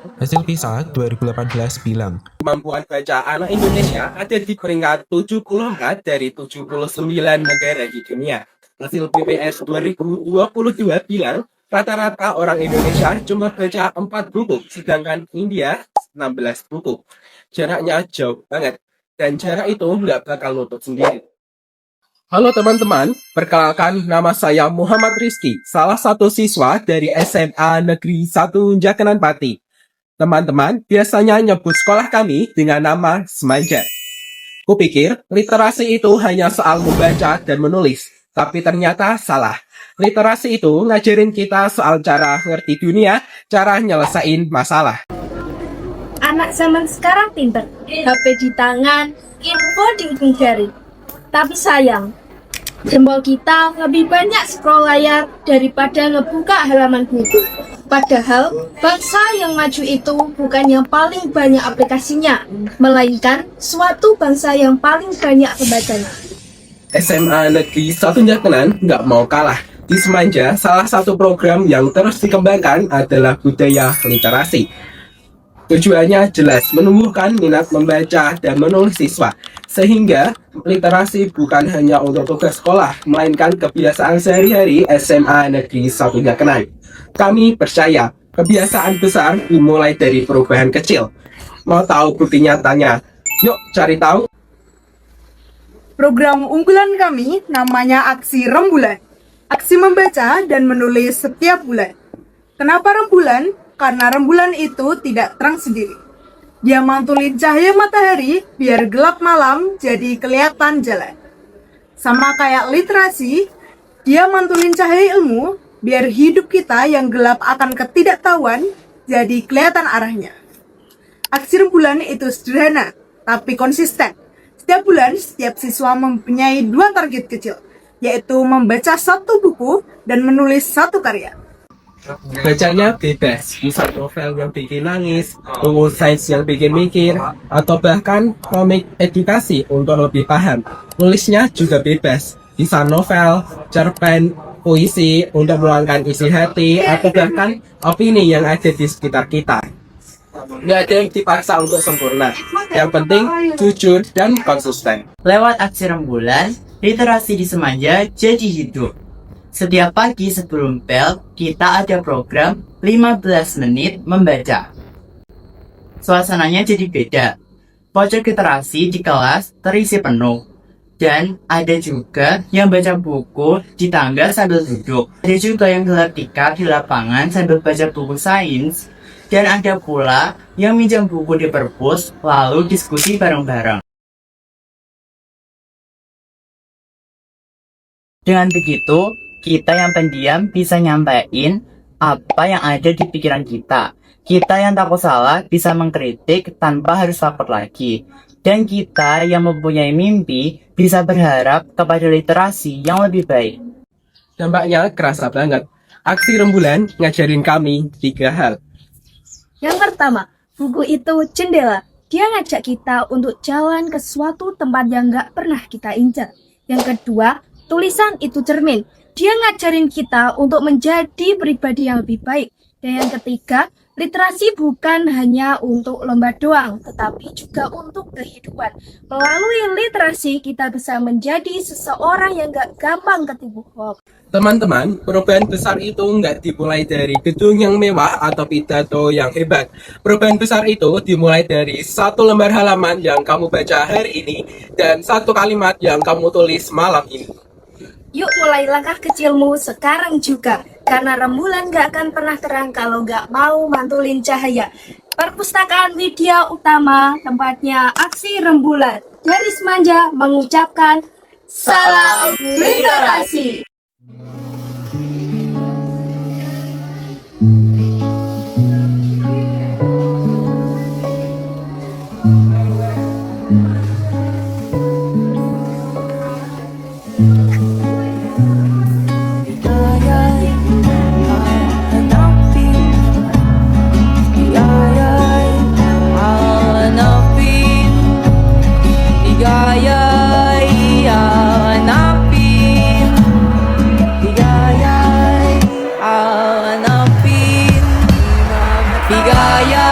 Hasil PISA 2018 bilang, Kemampuan baca anak Indonesia ada di peringkat 74 dari 79 negara di dunia. Hasil BPS 2022 bilang, rata-rata orang Indonesia cuma baca 4 buku, sedangkan India 16 buku. Jaraknya jauh banget, dan jarak itu nggak bakal nutup sendiri. Halo teman-teman, perkenalkan nama saya Muhammad Rizky, salah satu siswa dari SMA Negeri 1 Jakanan Pati. Teman-teman biasanya nyebut sekolah kami dengan nama Semanja. Kupikir literasi itu hanya soal membaca dan menulis, tapi ternyata salah. Literasi itu ngajarin kita soal cara ngerti dunia, cara nyelesain masalah. Anak zaman sekarang pinter, HP di tangan, info di ujung jari. Tapi sayang, jempol kita lebih banyak scroll layar daripada ngebuka halaman buku. Padahal, bangsa yang maju itu bukan yang paling banyak aplikasinya, melainkan suatu bangsa yang paling banyak pembacanya. SMA Negeri 1 Jakanan nggak mau kalah. Di Semanja, salah satu program yang terus dikembangkan adalah budaya literasi. Tujuannya jelas, menumbuhkan minat membaca dan menulis siswa. Sehingga literasi bukan hanya untuk tugas sekolah, melainkan kebiasaan sehari-hari SMA Negeri 1 Jakanan. Kami percaya, kebiasaan besar dimulai dari perubahan kecil. Mau tahu bukti nyatanya? Yuk cari tahu. Program unggulan kami namanya Aksi Rembulan. Aksi membaca dan menulis setiap bulan. Kenapa rembulan? Karena rembulan itu tidak terang sendiri. Dia mantulin cahaya matahari biar gelap malam jadi kelihatan jalan. Sama kayak literasi, dia mantulin cahaya ilmu biar hidup kita yang gelap akan ketidaktahuan jadi kelihatan arahnya. Aksi rembulan itu sederhana, tapi konsisten. Setiap bulan, setiap siswa mempunyai 2 target kecil, yaitu membaca 1 buku dan menulis 1 karya. Bacanya bebas, bisa novel yang bikin nangis, buku sains yang bikin mikir, atau bahkan komik edukasi untuk lebih paham. Nulisnya juga bebas, bisa novel, cerpen, puisi untuk meluangkan isi hati, atau bahkan opini yang ada di sekitar kita. Nggak ada yang dipaksa untuk sempurna, yang penting jujur dan konsisten. Lewat aksi rembulan, literasi di Semanja jadi hidup. Setiap pagi sebelum bel, kita ada program 15 menit membaca. Suasananya jadi beda. Pojok literasi di kelas terisi penuh. Dan ada juga yang baca buku di tangga sambil duduk. Ada juga yang gelar tikar di lapangan sambil baca buku sains. Dan ada pula yang minjam buku di perpus lalu diskusi bareng-bareng. Dengan begitu, kita yang pendiam bisa nyampein apa yang ada di pikiran kita. Kita yang takut salah bisa mengkritik tanpa harus takut lagi. Dan kita yang mempunyai mimpi bisa berharap kepada literasi yang lebih baik. Dampaknya kerasa banget. Aksi rembulan ngajarin kami 3 hal. Yang pertama, buku itu jendela. Dia ngajak kita untuk jalan ke suatu tempat yang gak pernah kita incar. Yang kedua, tulisan itu cermin. Dia ngajarin kita untuk menjadi pribadi yang lebih baik. Dan yang ketiga, literasi bukan hanya untuk lomba doang, tetapi juga untuk kehidupan. Melalui literasi, kita bisa menjadi seseorang yang gak gampang ketipu hoax. Teman-teman, perubahan besar itu nggak dimulai dari gedung yang mewah atau pidato yang hebat. Perubahan besar itu dimulai dari 1 lembar halaman yang kamu baca hari ini dan 1 kalimat yang kamu tulis malam ini. Yuk mulai langkah kecilmu sekarang juga. Karena rembulan gak akan pernah terang kalau gak mau mantulin cahaya. Perpustakaan Widya Utama, tempatnya aksi rembulan. Dari Semanja mengucapkan salam literasi. Bigaya